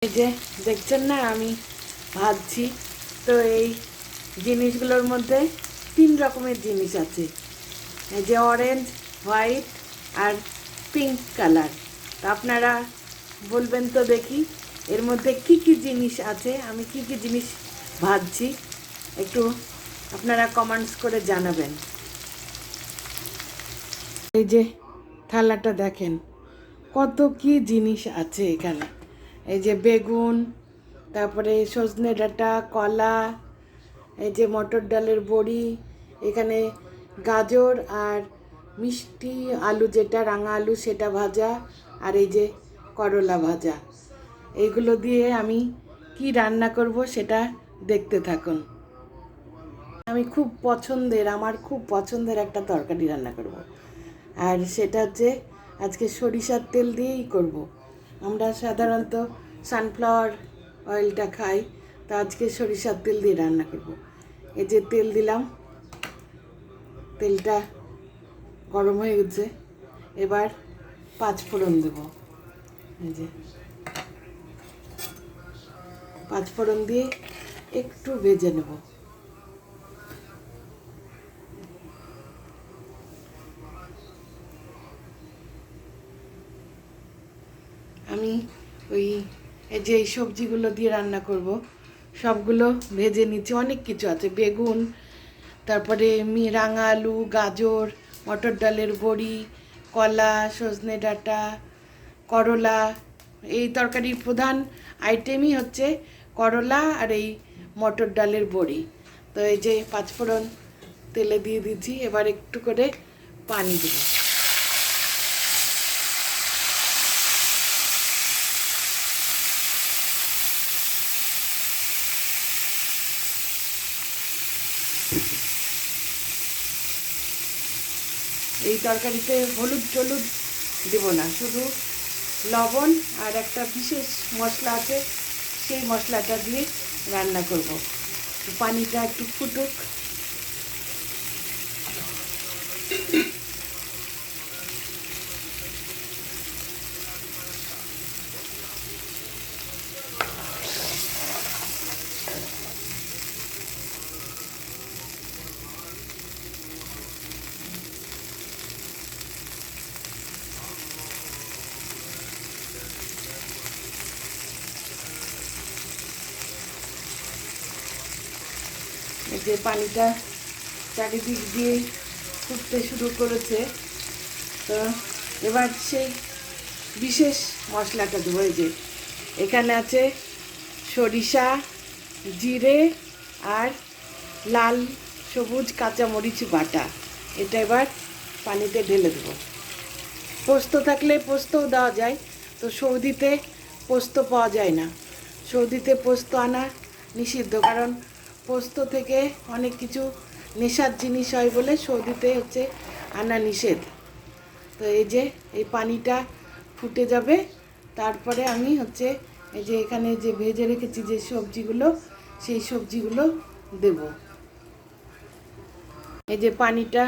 এই যে দেখছেন না আমি ভাজছি, তো এই জিনিসগুলোর মধ্যে 3 রকমের জিনিস আছে। এই যে অরেঞ্জ, হোয়াইট আর পিঙ্ক কালার। তো আপনারা বলবেন তো দেখি এর মধ্যে কি কি জিনিস আছে, আমি কি কি জিনিস ভাজছি, একটু আপনারা কমেন্টস করে জানাবেন। এই যে থালাটা দেখেন কত কি জিনিস আছে এখানে। এই যে বেগুন, তারপরে সজনে ডাঁটা, কলা, এই যে মটর ডালের বড়ি, এখানে গাজর আর মিষ্টি আলু, যেটা রাঙা আলু সেটা ভাজা, আর এই যে করলা ভাজা। এইগুলো দিয়ে আমি কি রান্না করব সেটা দেখতে থাকুন। আমার খুব পছন্দের একটা তরকারি রান্না করব, আর সেটা হচ্ছে আজকে সরিষার তেল দিয়েই করব। আমরা সাধারণত সানফ্লাওয়ার অয়েলটা খাই, তো আজকে সরিষার তেল দিয়ে রান্না করব। এই যে তেল দিলাম, তেলটা গরম হয়ে গেছে, এবার 5 ফোড়ন দেব। এই যে 5 ফোড়ন দিয়ে একটু ভেজে নেব। আমি এই যে এই সবজিগুলো দিয়ে রান্না করব, সবগুলো ভেজে নিচ্ছি। অনেক কিছু আছে, বেগুন, তারপরে রাঙা আলু, গাজর, মটর ডালের বড়ি, কলা, সজনে ডাঁটা, করলা। এই তরকারির প্রধান আইটেমই হচ্ছে করলা আর এই মটর ডালের বড়ি। তো এই যে 5 ফোড়ন তেলে দিয়ে দিচ্ছি, এবার একটু করে পানি দেব। এই তরকারিতে হলুদ টলুদ দেব না, শুধু লবণ আর একটা বিশেষ মশলা আছে, সেই মশলাটা দিয়ে রান্না করব। পানিটা একটু ফুটুক। এই যে পানিটা চারিদিক দিয়ে ফুটতে শুরু করেছে, তো এবার সেই বিশেষ মশলাটা দেবো। এই যে এখানে আছে সরিষা, জিরে আর লাল সবুজ কাঁচামরিচ বাটা, এটা এবার পানিতে ঢেলে দেবো। পোস্ত থাকলে পোস্তও দেওয়া যায়, তো সৌদিতে পোস্ত পাওয়া যায় না। সৌদিতে পোস্ত আনা নিষিদ্ধ, কারণ পোস্ত থেকে অনেক কিছু নেশার জিনিস হয় বলে সৌদিতে হচ্ছে আনা নিষেধ। তো এই যে এই পানিটা ফুটে যাবে, তারপরে আমি হচ্ছে এই যে এখানে যে ভেজে রেখেছি যে সবজিগুলো, সেই সবজিগুলো দেব। এই যে পানিটা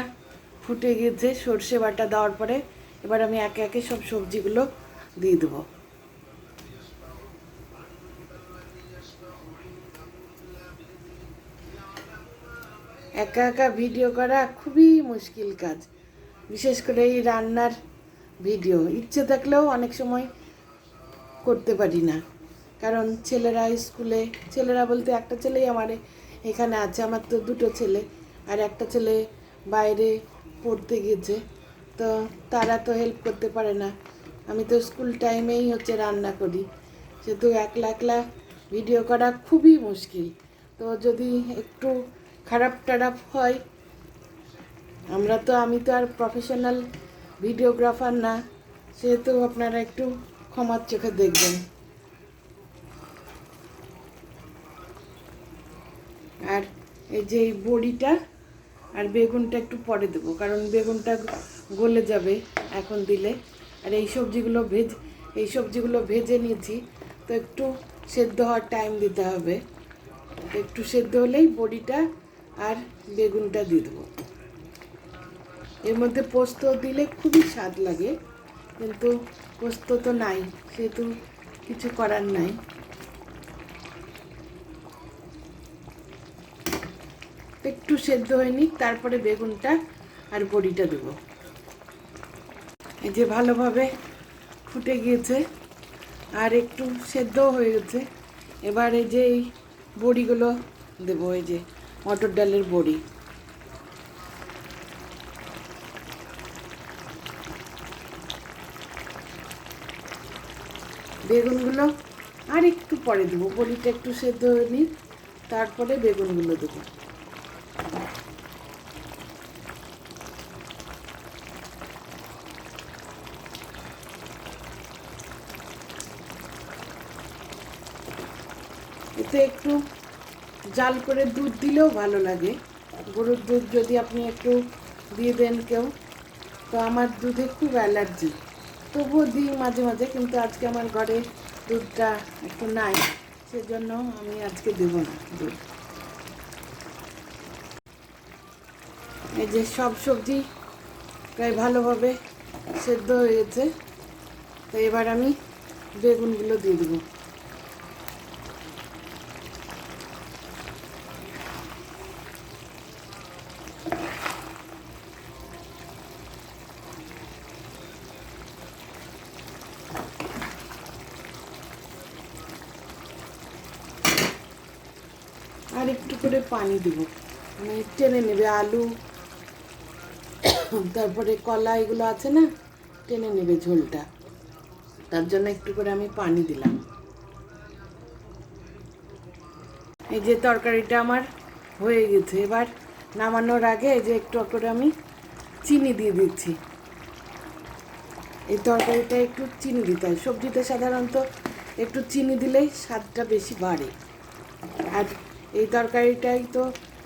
ফুটে গেছে সর্ষে বাটা দেওয়ার পরে, এবার আমি একে একে সব সবজিগুলো দিয়ে দেবো। একা একা ভিডিও করা খুবই মুশকিল কাজ, বিশেষ করে এই রান্নার ভিডিও। ইচ্ছে থাকলেও অনেক সময় করতে পারি না, কারণ ছেলেরা স্কুলে, ছেলেরা বলতে একটা ছেলেই আমার এখানে আছে, আমার তো 2টো ছেলে, আর একটা ছেলে বাইরে পড়তে গেছে, তো তারা তো হেল্প করতে পারে না। আমি তো স্কুল টাইমেই হচ্ছে রান্না করি, সেহেতু একলা একলা ভিডিও করা খুবই মুশকিল। তো যদি একটু খারাপ টারাপ হয়, আমি তো আর প্রফেশনাল ভিডিওগ্রাফার না, সেহেতু আপনারা একটু ক্ষমার চোখে দেখবেন। আর এই যে এই বড়িটা আর বেগুনটা একটু পরে দেবো, কারণ বেগুনটা গলে যাবে এখন দিলে। আর এই সবজিগুলো ভেজে নিয়েছি, তো একটু সেদ্ধ হওয়ার টাইম দিতে হবে। একটু সেদ্ধ হলেই বড়িটা আর বেগুনটা দিয়ে দেবো। এর মধ্যে পোস্ত দিলে খুবই স্বাদ লাগে, কিন্তু পোস্ত তো নাই, সেহেতু কিছু করার নাই। একটু সেদ্ধ হয়ে নিক, তারপরে বেগুনটা আর বড়িটা দেবো। এই যে ভালোভাবে ফুটে গিয়েছে আর একটু সেদ্ধও হয়ে গেছে। এবার এই যে এই বড়িগুলো দেবো, এই যে মটর ডালের বড়ি। বেগুনগুলো আর একটু পরে দেবো, বড়িটা একটু সেদ্ধ হয়ে নিই, তারপরে বেগুনগুলো দেবো। এতে একটু জাল করে দুধ দিলেও ভালো লাগে, গরুর দুধ যদি আপনি একটু দিয়ে দেন কেউ। তো আমার দুধে খুব অ্যালার্জি, তবুও দিই মাঝে মাঝে, কিন্তু আজকে আমার ঘরে দুধটা একটু নাই, সেজন্য আমি আজকে দেব না দুধ। এই যে সব সবজি প্রায় ভালোভাবে সেদ্ধ হয়ে গেছে, তো এবার আমি বেগুনগুলো দিয়ে দেবো। আর একটু করে পানি দেবো, মানে টেনে নেবে আলু, তারপরে কলা, এগুলো আছে না, টেনে নেবে ঝোলটা, তার জন্য একটু করে আমি পানি দিলাম। এই যে তরকারিটা আমার হয়ে গেছে, এবার নামানোর আগে এই যে একটু করে আমি চিনি দিয়ে দিচ্ছি। এই তরকারিটা একটু চিনি দিতে হয়, সবজিতে সাধারণত একটু চিনি দিলেই স্বাদটা বেশি বাড়ে, আর এই তরকারিটাই তো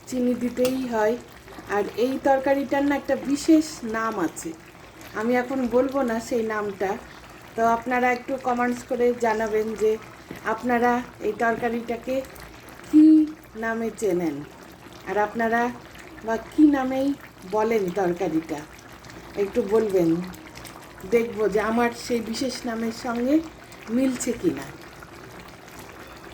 চিনি দিতেই হয়। আর এই তরকারিটার না একটা বিশেষ নাম আছে, আমি এখন বলবো না সেই নামটা, তো আপনারা একটু কমেন্টস করে জানাবেন যে আপনারা এই তরকারিটাকে কী নামে চেনেন, আর আপনারা বা কী নামেই বলেন তরকারিটা, একটু বলবেন, দেখবো যে আমার সেই বিশেষ নামের সঙ্গে মিলছে কি না।